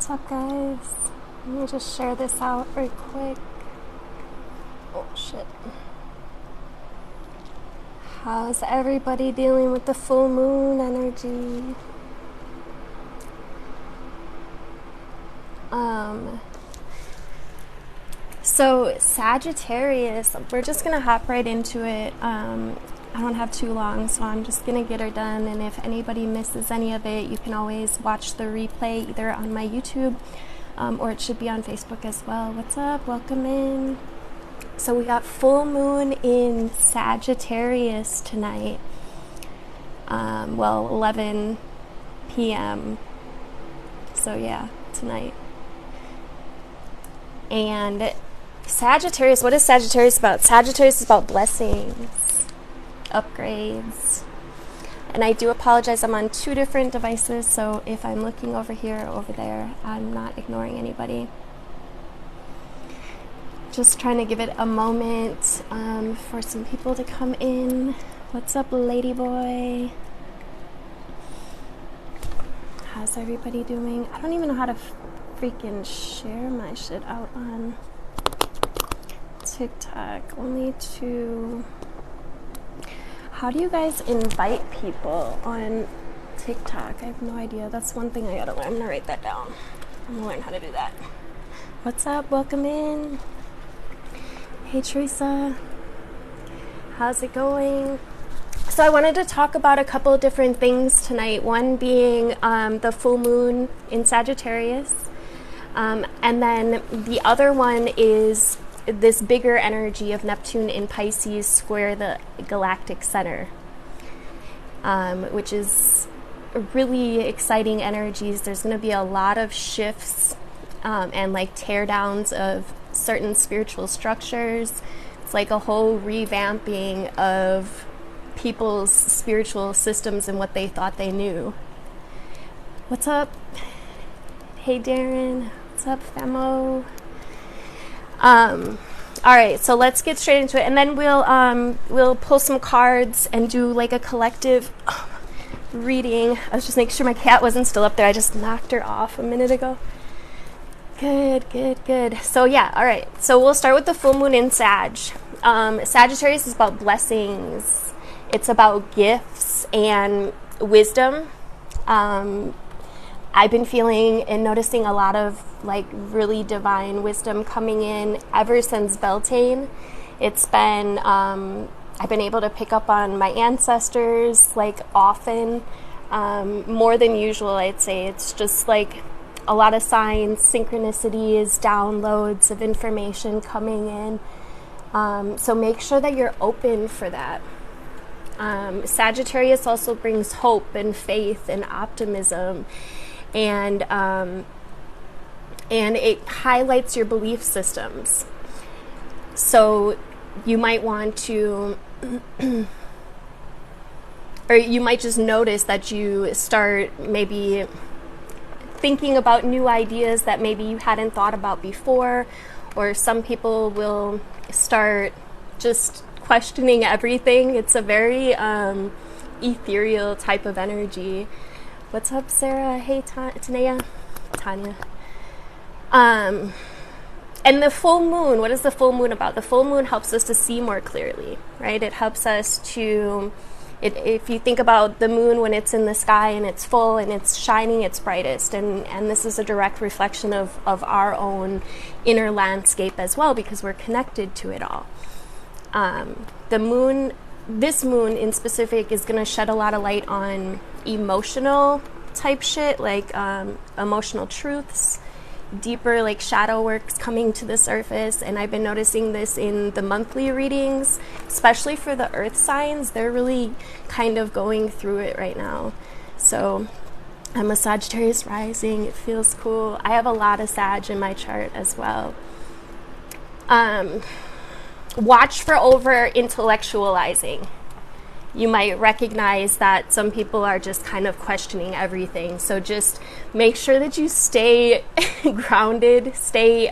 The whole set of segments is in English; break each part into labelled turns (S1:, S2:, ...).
S1: What's up, guys? Let me just share this out real quick. Oh, shit. How's everybody dealing with the full moon energy? So Sagittarius, we're just gonna hop right into it. I don't have too long, so I'm just gonna get her done. And if anybody misses any of it, you can always watch the replay either on my YouTube or it should be on Facebook as well. What's up? Welcome in. So we got full moon in Sagittarius tonight. 11 p.m. So yeah, tonight. And Sagittarius, what is Sagittarius about? Sagittarius is about blessings, upgrades. And I do apologize, I'm on two different devices, so if I'm looking over here or over there, I'm not ignoring anybody. Just trying to give it a moment for some people to come in. What's up, ladyboy? How's everybody doing? I don't even know how to freaking share my shit out on TikTok. Only to... How do you guys invite people on TikTok? I have no idea. That's one thing I gotta learn. I'm gonna write that down. I'm gonna learn how to do that. What's up? Welcome in. Hey, Teresa. How's it going? So I wanted to talk about a couple of different things tonight. One being the full moon in Sagittarius. And then the other one is this bigger energy of Neptune in Pisces square the galactic center, which is really exciting energies. There's going to be a lot of shifts and like tear downs of certain spiritual structures. It's like a whole revamping of people's spiritual systems and what they thought they knew. What's up? Hey, Darren. What's up, Femo? All right, so let's get straight into it, and then we'll pull some cards and do like a collective reading. I was just making sure my cat wasn't still up there. I just knocked her off a minute ago. Good. So yeah, all right. So we'll start with the full moon in Sag. Sagittarius is about blessings. It's about gifts and wisdom. I've been feeling and noticing a lot of like really divine wisdom coming in ever since Beltane. It's been, I've been able to pick up on my ancestors like often, more than usual, I'd say. It's just like a lot of signs, synchronicities, downloads of information coming in. So make sure that you're open for that. Sagittarius also brings hope and faith and optimism. And it highlights your belief systems. So you might want to, or you might just notice that you start maybe thinking about new ideas that maybe you hadn't thought about before, or some people will start just questioning everything. It's a very ethereal type of energy. What's up, Sarah? Hey, Tanya. And the full moon, what is the full moon about? The full moon helps us to see more clearly, right? It helps us to, if you think about the moon when it's in the sky and it's full and it's shining its brightest, and this is a direct reflection of our own inner landscape as well, because we're connected to it all. The moon, this moon in specific, is going to shed a lot of light on emotional type shit, like emotional truths, deeper like shadow works coming to the surface. And I've been noticing this in the monthly readings, especially for the earth signs. They're really kind of going through it right now. So I'm a Sagittarius rising. It feels cool. I have a lot of Sag in my chart as well. Watch for over intellectualizing. You might recognize that some people are just kind of questioning everything. So just make sure that you stay grounded, stay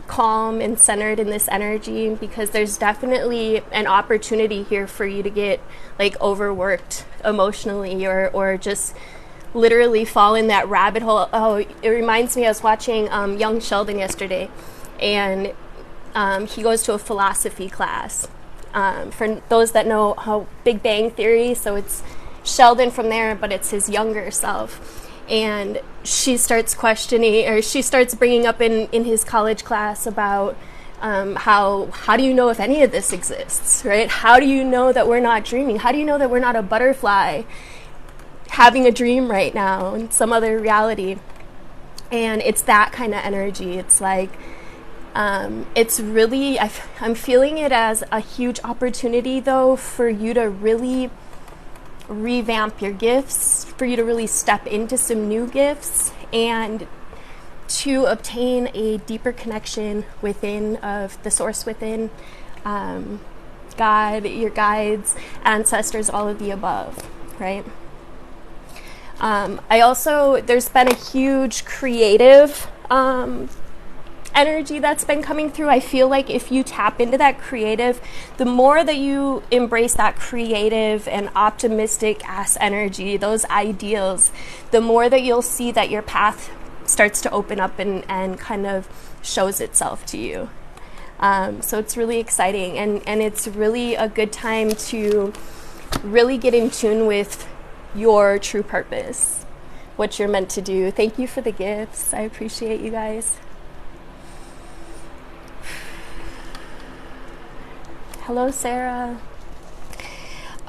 S1: calm and centered in this energy, because there's definitely an opportunity here for you to get like overworked emotionally, or just literally fall in that rabbit hole. Oh, it reminds me, I was watching Young Sheldon yesterday, and he goes to a philosophy class. For those that know how Big Bang Theory, so it's Sheldon from there, but it's his younger self. And she starts questioning, or she starts bringing up in his college class about how do you know if any of this exists, right? How do you know that we're not dreaming? How do you know that we're not a butterfly having a dream right now in some other reality? And it's that kind of energy. It's like, it's really, I'm feeling it as a huge opportunity, though, for you to really revamp your gifts, for you to really step into some new gifts, and to obtain a deeper connection within of the source within, God, your guides, ancestors, all of the above, right? I also, there's been a huge creative energy that's been coming through. I feel like if you tap into that creative, the more that you embrace that creative and optimistic ass energy, those ideals, the more that you'll see that your path starts to open up and kind of shows itself to you. So it's really exciting, and it's really a good time to really get in tune with your true purpose, what you're meant to do. Thank you for the gifts. I appreciate you guys. Hello, Sarah.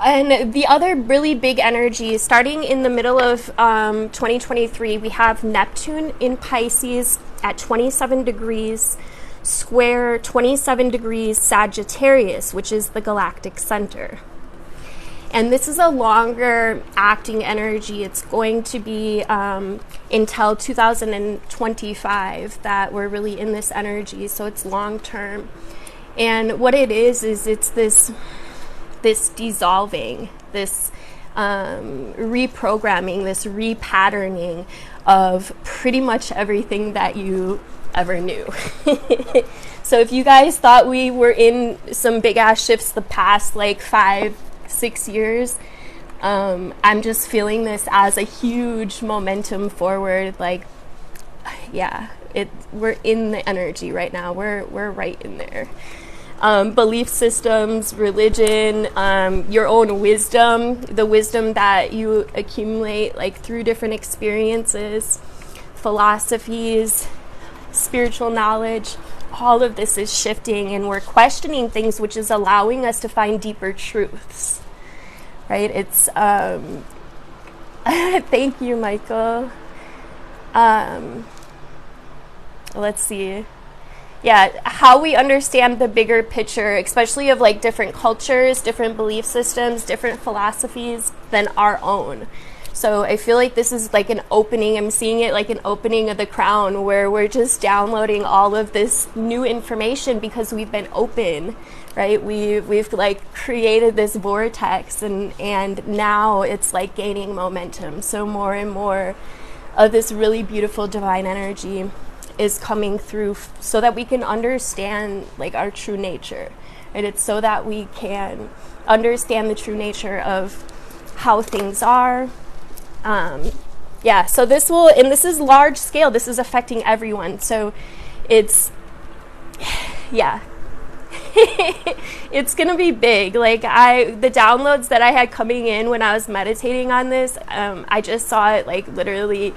S1: And the other really big energy, starting in the middle of 2023, we have Neptune in Pisces at 27 degrees, square 27 degrees Sagittarius, which is the galactic center. And this is a longer acting energy. It's going to be until 2025 that we're really in this energy, so it's long term. And what it is it's this dissolving, this reprogramming, this repatterning of pretty much everything that you ever knew. So if you guys thought we were in some big ass shifts the past like 5-6 years, I'm just feeling this as a huge momentum forward. Like, yeah, we're in the energy right now. We're right in there. Belief systems, religion, your own wisdom, the wisdom that you accumulate like through different experiences, philosophies, spiritual knowledge, all of this is shifting, and we're questioning things, which is allowing us to find deeper truths, right? It's, thank you, Michael. Let's see. Yeah, how we understand the bigger picture, especially of like different cultures, different belief systems, different philosophies than our own. So I feel like this is like an opening. I'm seeing it like an opening of the crown, where we're just downloading all of this new information because we've been open, right? We've like created this vortex, and now it's like gaining momentum. So more and more of this really beautiful divine energy is coming through, so that we can understand like our true nature, and it's so that we can understand the true nature of how things are. So this is large scale. This is affecting everyone. So it's, yeah, it's gonna be big. Like the downloads that I had coming in when I was meditating on this, I just saw it like literally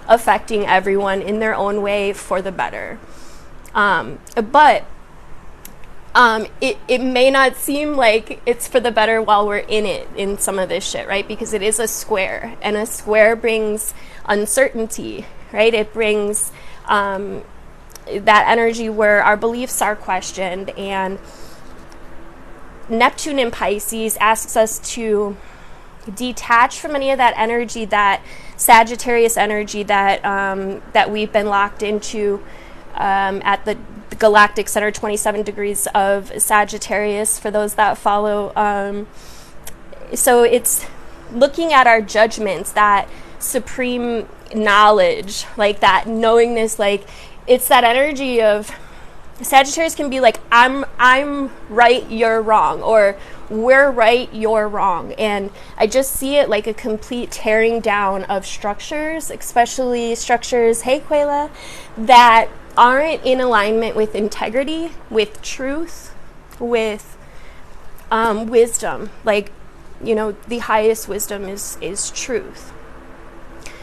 S1: affecting everyone in their own way for the better. But it may not seem like it's for the better while we're in it, in some of this shit, right? Because it is a square, and a square brings uncertainty, right? It brings that energy where our beliefs are questioned, and Neptune in Pisces asks us to detach from any of that energy, that Sagittarius energy that we've been locked into at the galactic center, 27 degrees of Sagittarius, for those that follow. So it's looking at our judgments, that supreme knowledge, like that knowingness, like it's that energy of Sagittarius can be like, I'm right, you're wrong, or we're right, you're wrong. And I just see it like a complete tearing down of structures, especially structures, hey Quayla, that aren't in alignment with integrity, with truth, with wisdom. Like, you know, the highest wisdom is truth.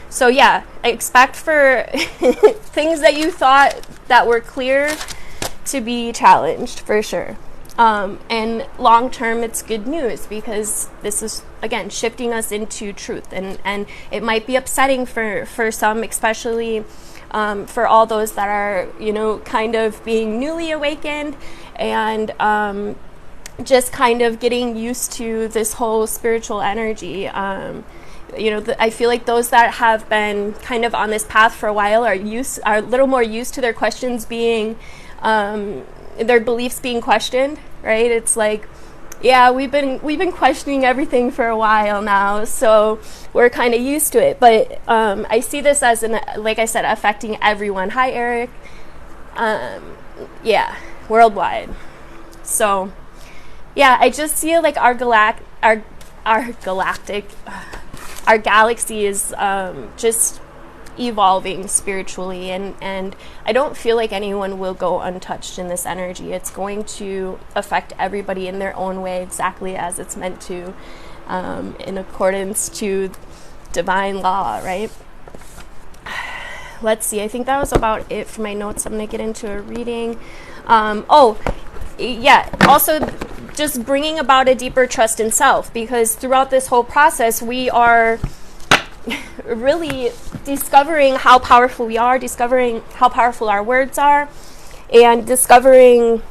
S1: So yeah, expect for things that you thought that were clear to be challenged, for sure. And long term, it's good news, because this is, again, shifting us into truth. And it might be upsetting for some, especially for all those that are, you know, kind of being newly awakened and just kind of getting used to this whole spiritual energy. You know, I feel like those that have been kind of on this path for a while are a little more used to their questions being, their beliefs being questioned, right? It's like, yeah, we've been questioning everything for a while now, so we're kind of used to it. But I see this as, like I said, affecting everyone. Hi, Eric. Yeah, worldwide. So, yeah, I just feel like our galaxy is just evolving spiritually, and I don't feel like anyone will go untouched in this energy. It's going to affect everybody in their own way, exactly as it's meant to, in accordance to divine law, right? Let's see, I think that was about it for my notes. I'm going to get into a reading. Yeah, also just bringing about a deeper trust in self, because throughout this whole process, we are really discovering how powerful we are, discovering how powerful our words are, and discovering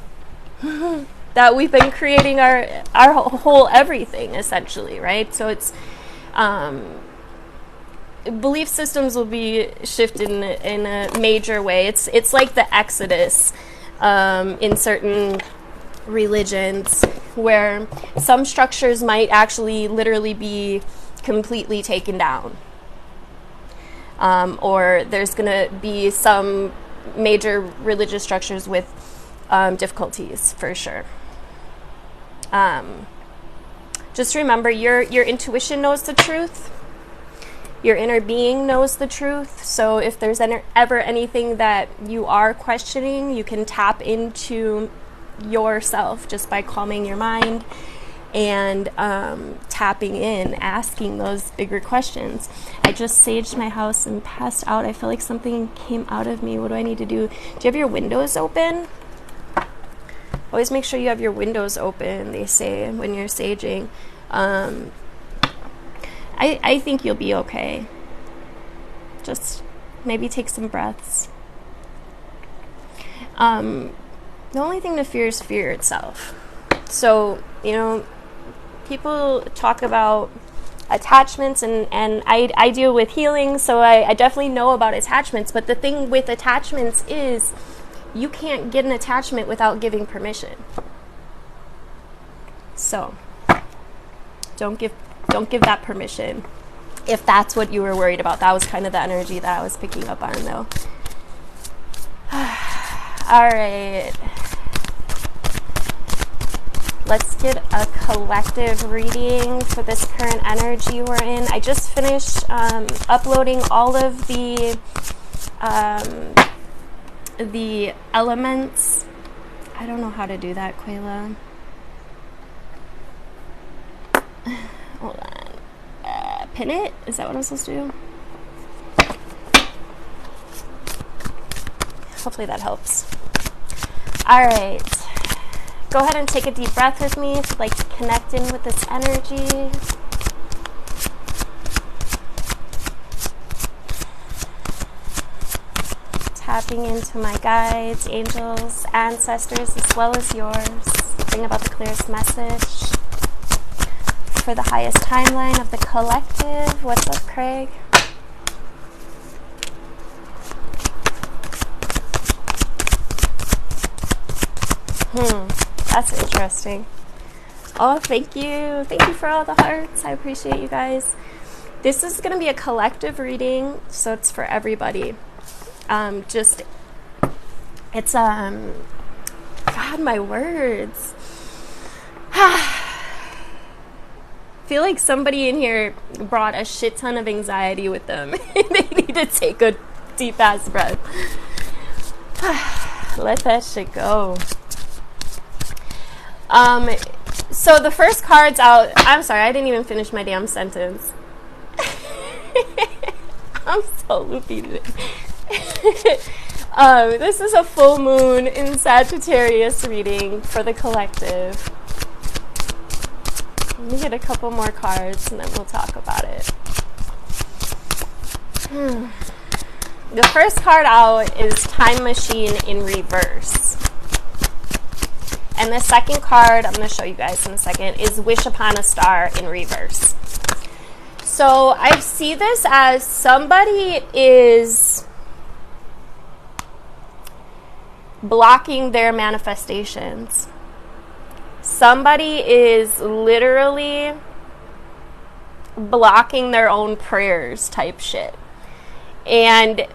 S1: that we've been creating our whole everything, essentially, right? So it's belief systems will be shifted in a major way. It's like the Exodus in certain religions, where some structures might actually literally be completely taken down, or there's going to be some major religious structures with difficulties, for sure. Just remember, your intuition knows the truth. Your inner being knows the truth. So if there's ever anything that you are questioning, you can tap into yourself just by calming your mind and tapping in, asking those bigger questions. I just saged my house and passed out. I feel like something came out of me. What do I need to do? Do you have your windows open? Always make sure you have your windows open, they say, when you're saging. I think you'll be okay. Just maybe take some breaths. The only thing to fear is fear itself. So, you know, people talk about attachments, and I deal with healing, so I definitely know about attachments. But the thing with attachments is you can't get an attachment without giving permission. So don't give that permission, if that's what you were worried about. That was kind of the energy that I was picking up on, though. All right. Let's get a collective reading for this current energy we're in. I just finished uploading all of the elements. I don't know how to do that, Quayla. Hold on. Pin it? Is that what I'm supposed to do? Hopefully that helps. All right. Go ahead and take a deep breath with me if you'd like to connect in with this energy. Tapping into my guides, angels, ancestors, as well as yours. Bring about the clearest message for the highest timeline of the collective. What's up, Craig? That's interesting. Oh, thank you. Thank you for all the hearts. I appreciate you guys. This is going to be a collective reading, so it's for everybody. It's God, my words. Feel like somebody in here brought a shit ton of anxiety with them. They need to take a deep ass breath. Let that shit go. So the first card's out. I'm sorry, I didn't even finish my damn sentence. I'm so loopy today. This is a full moon in Sagittarius reading for the collective. Let me get a couple more cards and then we'll talk about it. The first card out is Time Machine in reverse. And the second card, I'm going to show you guys in a second, is Wish Upon a Star in reverse. So I see this as somebody is blocking their manifestations. Somebody is literally blocking their own prayers type shit. And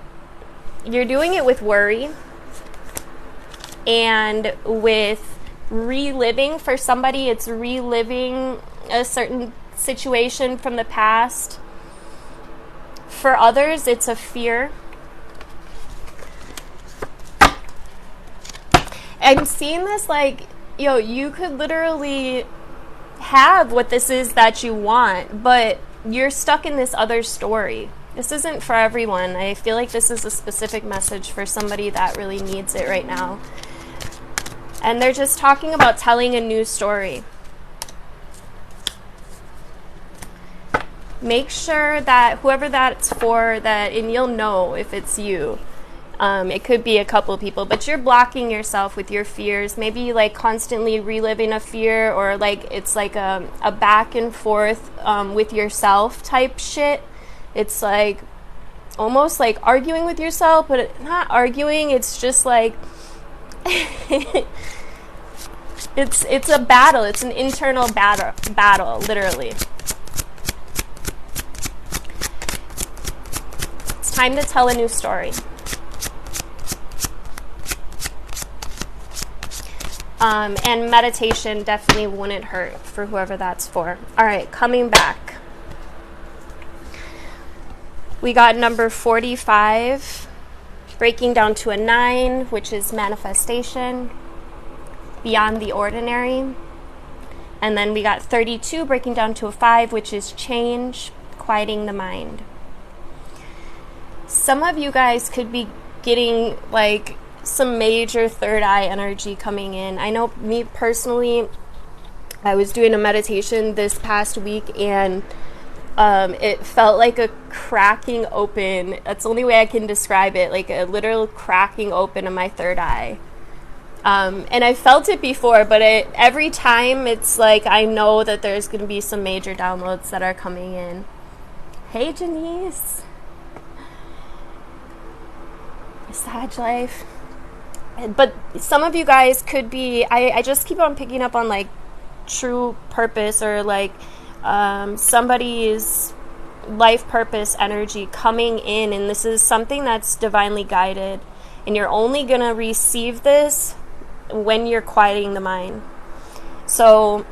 S1: you're doing it with worry and with reliving. For somebody, it's reliving a certain situation from the past. For others, it's a fear. I'm seeing this like, you could literally have what this is that you want, but you're stuck in this other story. This isn't for everyone. I feel like this is a specific message for somebody that really needs it right now. And they're just talking about telling a new story. Make sure that whoever that's for, and you'll know if it's you. It could be a couple people, but you're blocking yourself with your fears. Maybe like constantly reliving a fear, or like it's like a back and forth with yourself type shit. It's like almost like arguing with yourself, but not arguing. It's just like it's a battle. It's an internal battle, literally. It's time to tell a new story. And meditation definitely wouldn't hurt for whoever that's for. All right, coming back. We got number 45, breaking down to a 9, which is manifestation, beyond the ordinary. And then we got 32, breaking down to a 5, which is change, quieting the mind. Some of you guys could be getting like some major third eye energy coming in. I know me personally, I was doing a meditation this past week and it felt like a cracking open. That's the only way I can describe it, like a literal cracking open of my third eye. And I felt it before, but every time it's like I know that there's going to be some major downloads that are coming in. Hey, Janice. Sag life. But some of you guys could be, I just keep on picking up on like true purpose, or like somebody's life purpose energy coming in, and this is something that's divinely guided, and you're only going to receive this when you're quieting the mind. So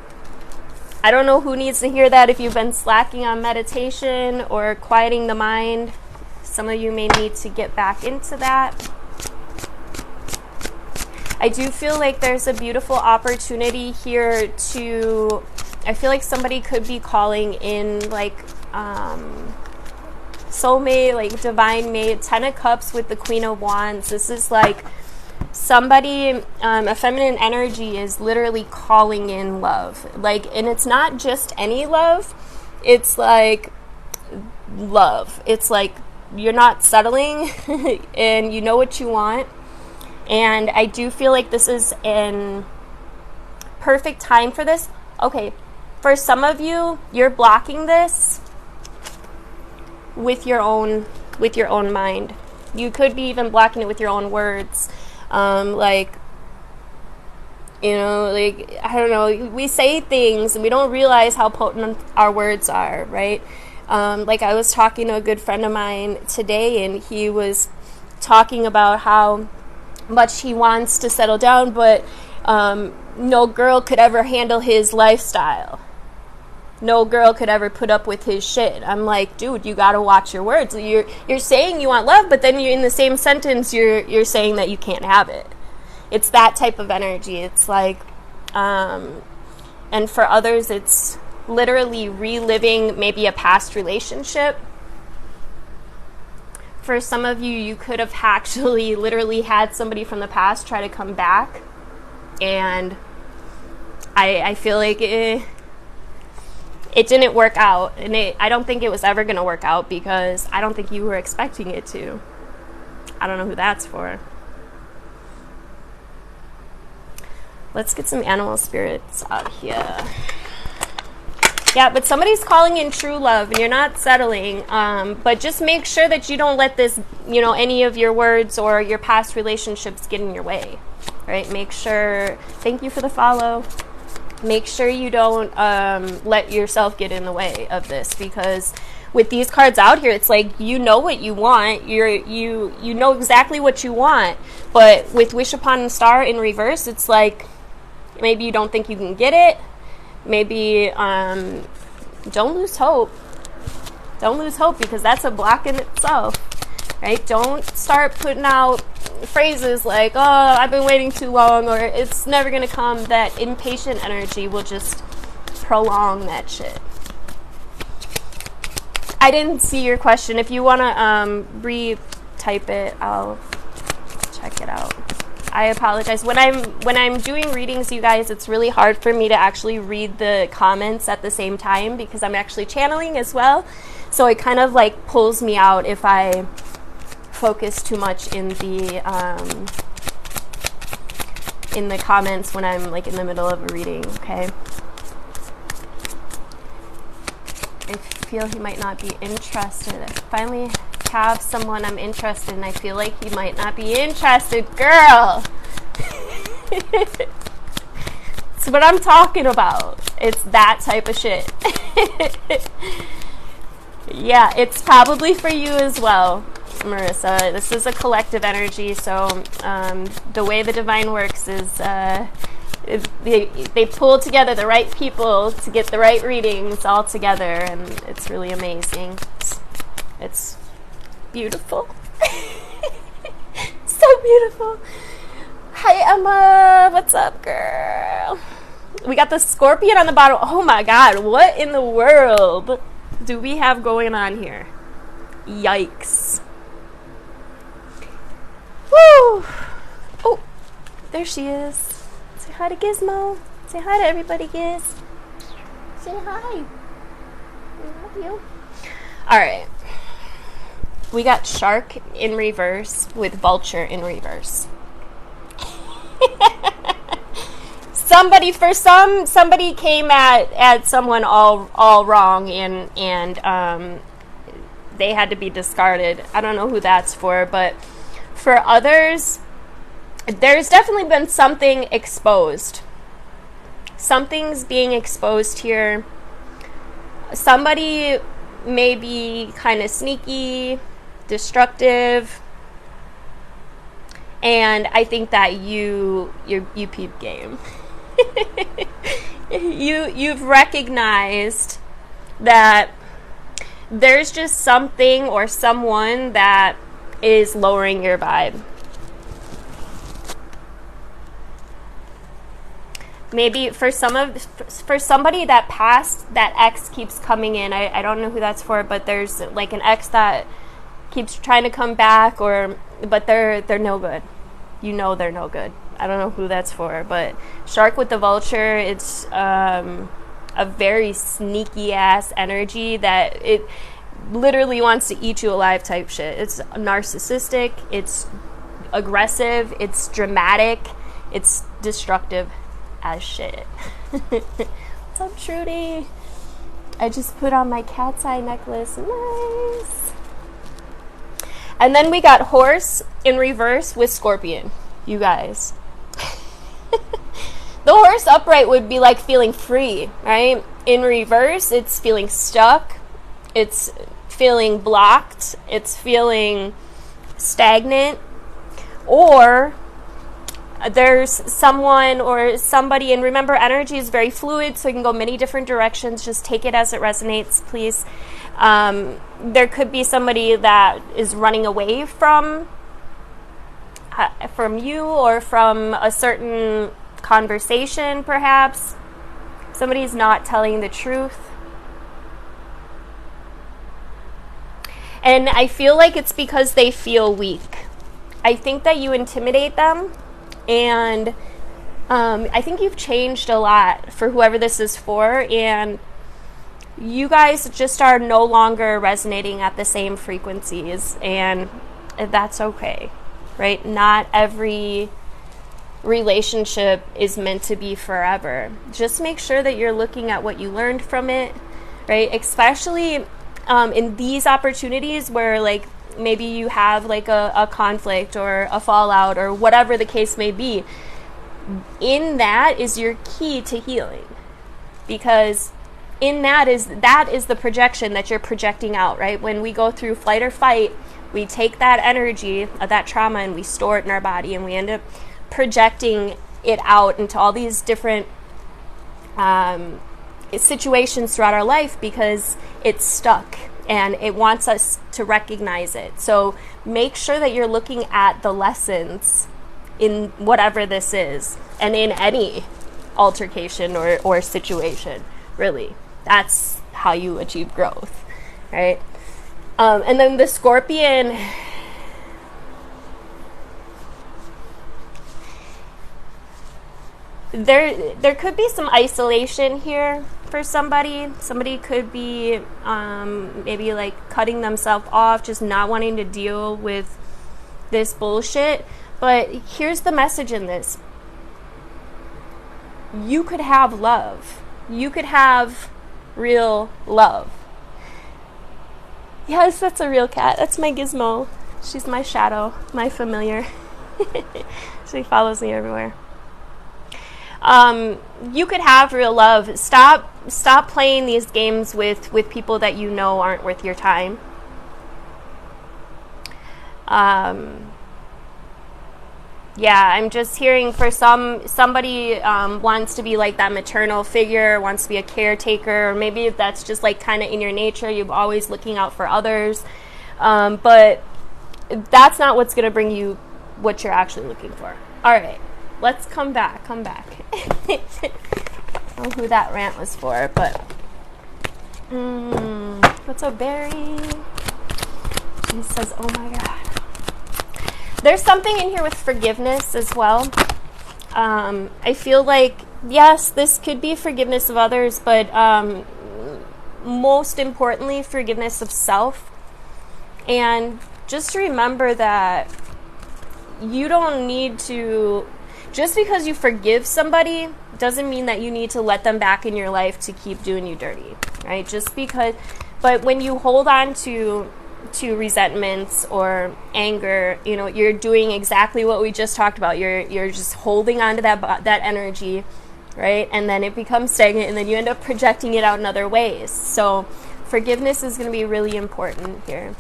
S1: I don't know who needs to hear that. If you've been slacking on meditation or quieting the mind, some of you may need to get back into that. I do feel like there's a beautiful opportunity here to, I feel like somebody could be calling in like soulmate, like divine mate, 10 of Cups with the Queen of Wands. This is like somebody, a feminine energy is literally calling in love. Like, and it's not just any love. It's like love. It's like you're not settling and you know what you want. And I do feel like this is in perfect time for this. Okay, for some of you, you're blocking this with your own mind. You could be even blocking it with your own words. Like, you know, like, I don't know, we say things and we don't realize how potent our words are, right? Like I was talking to a good friend of mine today, and he was talking about how much he wants to settle down, but No girl could ever handle his lifestyle. No girl could ever put up with his shit. I'm like, dude, you gotta watch your words. You're saying you want love, but then you're in the same sentence you're saying that you can't have it. It's that type of energy. It's like, and for others, it's literally reliving maybe a past relationship. For some of you, you could have actually literally had somebody from the past try to come back, and I feel like it didn't work out, and I don't think it was ever going to work out because I don't think you were expecting it to. I don't know who that's for. Let's get some animal spirits out here. Yeah, but somebody's calling in true love and you're not settling. But just make sure that you don't let this, any of your words or your past relationships get in your way. Right? Make sure, thank you for the follow. Make sure you don't let yourself get in the way of this, because with these cards out here, it's like, you know what you want. You know exactly what you want. But with Wish Upon a Star in reverse, it's like, maybe you don't think you can get it. Maybe don't lose hope. Don't lose hope, because that's a block in itself, right? Don't start putting out phrases like, oh, I've been waiting too long, or it's never going to come. That impatient energy will just prolong that shit. I didn't see your question. If you want to re-type it, I'll check it out. I apologize. When I'm doing readings, you guys, it's really hard for me to actually read the comments at the same time because I'm actually channeling as well. So it kind of like pulls me out if I focus too much in the comments when I'm like in the middle of a reading, okay? I feel he might not be interested. I finally have someone I'm interested in. I feel like he might not be interested. Girl! It's what I'm talking about. It's that type of shit. Yeah, it's probably for you as well, Marissa. This is a collective energy, so the way the divine works is they pull together the right people to get the right readings all together, and it's really amazing. It's beautiful. So beautiful. Hi, Emma. What's up, girl? We got the Scorpion on the bottom. Oh my god, what in the world do we have going on here? Yikes. Woo! Oh, there she is. Say hi to Gizmo. Say hi to everybody, Giz. Say hi. I love you. Alright. We got Shark in reverse with Vulture in reverse. Somebody came at someone all wrong, and they had to be discarded. I don't know who that's for, but for others, there's definitely been something exposed. Something's being exposed here. Somebody may be kind of sneaky, destructive, and I think that you peep game. You've recognized that there's just something or someone that is lowering your vibe. Maybe for somebody that passed, that ex keeps coming in. I don't know who that's for, but there's like an ex that keeps trying to come back, but they're no good. You know they're no good. I don't know who that's for, but Shark with the Vulture, it's a very sneaky ass energy that it literally wants to eat you alive type shit. It's narcissistic, it's aggressive, it's dramatic, it's destructive as shit. What's up, Trudy? I just put on my cat's eye necklace. Nice. And then we got Horse in reverse with Scorpion. You guys. The Horse upright would be like feeling free, right? In reverse, it's feeling stuck. It's feeling blocked. It's feeling stagnant. Or there's someone or somebody, and remember, energy is very fluid, so it can go many different directions. Just take it as it resonates, please. There could be somebody that is running away from you or from a certain conversation, perhaps. Somebody's not telling the truth. And I feel like it's because they feel weak. I think that you intimidate them, and I think you've changed a lot for whoever this is for, and you guys just are no longer resonating at the same frequencies, and that's okay, right? Not every relationship is meant to be forever. Just make sure that you're looking at what you learned from it, right? Especially in these opportunities where, like, maybe you have like a conflict or a fallout or whatever the case may be. In that is your key to healing, because in that is the projection that you're projecting out, right? When we go through flight or fight, we take that energy of that trauma and we store it in our body, and we end up projecting it out into all these different situations throughout our life because it's stuck and it wants us to recognize it. So make sure that you're looking at the lessons in whatever this is, and in any altercation or situation, really. That's how you achieve growth, right? And then the Scorpion, there could be some isolation here for somebody. Somebody could be maybe like cutting themselves off, just not wanting to deal with this bullshit. But here's the message in this. You could have love. You could have real love. Yes, that's a real cat. That's my Gizmo. She's my shadow, my familiar. She follows me everywhere. You could have real love. Stop playing these games with people that you know aren't worth your time. Yeah, I'm just hearing for somebody wants to be like that maternal figure, wants to be a caretaker, or maybe that's just like kind of in your nature. You're always looking out for others, but that's not what's going to bring you what you're actually looking for. All right, let's come back. I don't know who that rant was for, but what's up, Barry? He says, "Oh my God." There's something in here with forgiveness as well. I feel like, yes, this could be forgiveness of others, but most importantly, forgiveness of self. And just remember that you don't need to, just because you forgive somebody doesn't mean that you need to let them back in your life to keep doing you dirty, right? Just because, but when you hold on to resentments or anger, you know, you're doing exactly what we just talked about. You're just holding on to that energy, right? And then it becomes stagnant, and then you end up projecting it out in other ways. So forgiveness is going to be really important here.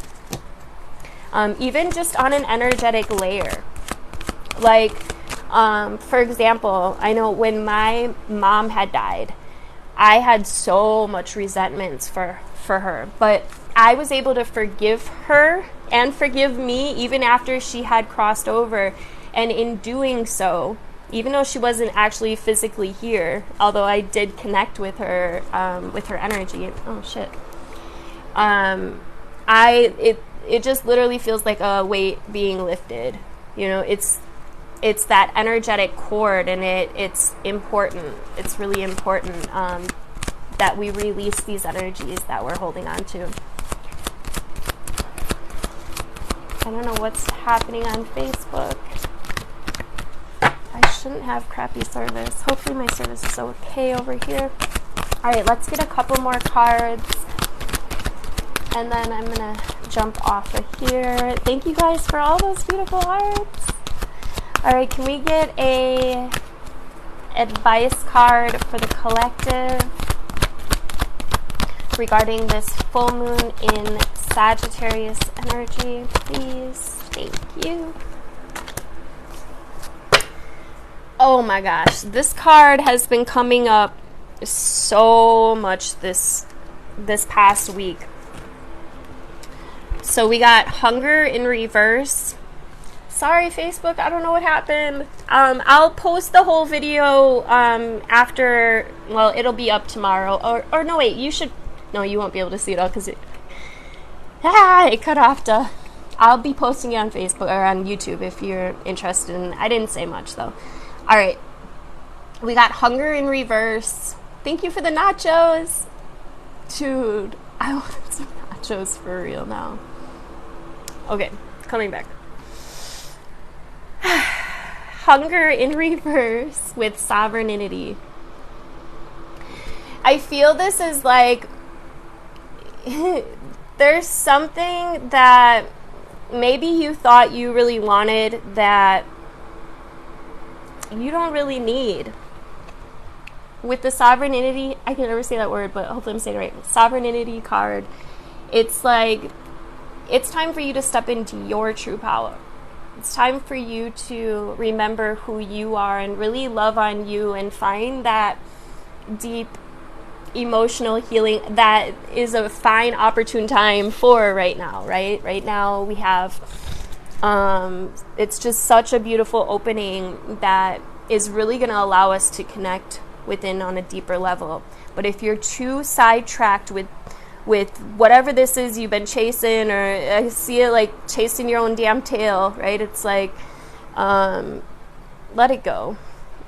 S1: Even just on an energetic layer. Like, for example, I know when my mom had died, I had so much resentments for her, but I was able to forgive her and forgive me even after she had crossed over. And in doing so, even though she wasn't actually physically here, although I did connect with her energy. Oh shit. It just literally feels like a weight being lifted. You know, it's that energetic cord, and it's important. It's really important that we release these energies that we're holding on to. I don't know what's happening on Facebook. I shouldn't have crappy service. Hopefully my service is okay over here. All right, let's get a couple more cards, and then I'm gonna jump off of here. Thank you guys for all those beautiful hearts. All right, can we get a advice card for the collective regarding this full moon in Sagittarius energy, please? Thank you. Oh my gosh, this card has been coming up so much this past week. So we got hunger in reverse. Sorry, Facebook, I don't know what happened. I'll post the whole video after, well, it'll be up tomorrow. Or no, wait, you won't be able to see it all because it cut off. I'll be posting it on Facebook or on YouTube if you're interested. I didn't say much, though. All right. We got hunger in reverse. Thank you for the nachos. Dude, I want some nachos for real now. Okay, coming back. Hunger in reverse with sovereignty. I feel this is like there's something that maybe you thought you really wanted that you don't really need. With the sovereignty, I can never say that word, but hopefully I'm saying it right. Sovereignty card, it's like it's time for you to step into your true power. It's time for you to remember who you are and really love on you and find that deep emotional healing that is a fine, opportune time for right now, right? Right now we have, it's just such a beautiful opening that is really going to allow us to connect within on a deeper level. But if you're too sidetracked with whatever this is you've been chasing, or I see it like chasing your own damn tail, right? It's like, let it go.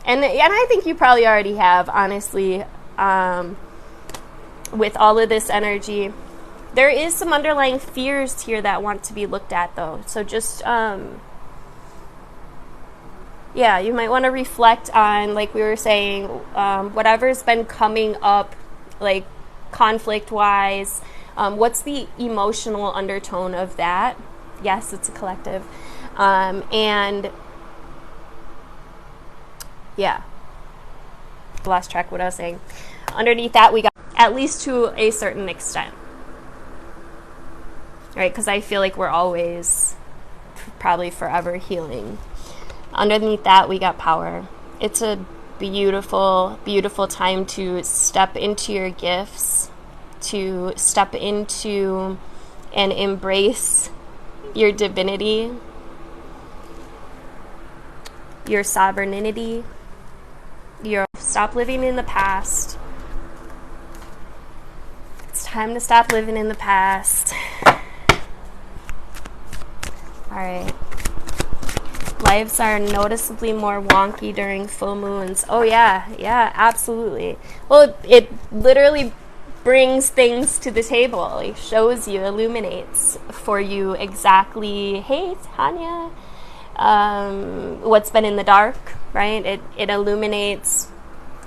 S1: And I think you probably already have, honestly, with all of this energy. There is some underlying fears here that want to be looked at, though. So just, yeah, you might want to reflect on, like we were saying, whatever's been coming up, like conflict-wise. What's the emotional undertone of that? Yes, it's a collective. And yeah, lost track of what I was saying. Underneath that, we got at least to a certain extent, right? Because I feel like we're always probably forever healing. Underneath that, we got power. It's a beautiful, beautiful time to step into your gifts, to step into and embrace your divinity, your sovereignty. Stop living in the past. It's time to stop living in the past. All right. Lives are noticeably more wonky during full moons. Oh yeah, absolutely. Well, it literally brings things to the table. Like shows you, illuminates for you exactly, hey, Tanya, what's been in the dark, right? It illuminates.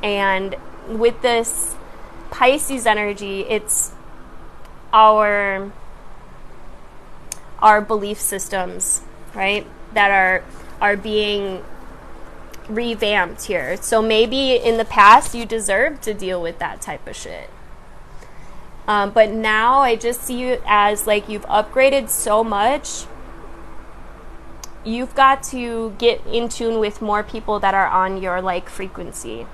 S1: And with this Pisces energy, it's our belief systems, right, that are being revamped here. So maybe in the past you deserved to deal with that type of shit. But now I just see you as like you've upgraded so much. You've got to get in tune with more people that are on your like frequency.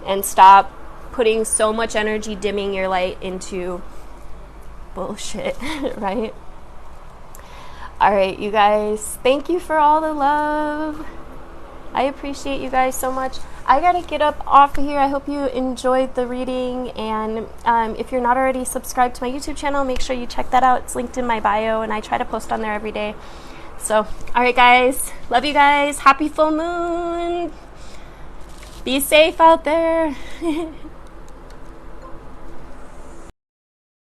S1: And stop putting so much energy dimming your light into bullshit, right? All right, you guys, thank you for all the love. I appreciate you guys so much. I gotta get up off of here. I hope you enjoyed the reading. And if you're not already subscribed to my YouTube channel, make sure you check that out. It's linked in my bio, and I try to post on there every day. So, all right, guys. Love you guys. Happy full moon. Be safe out there.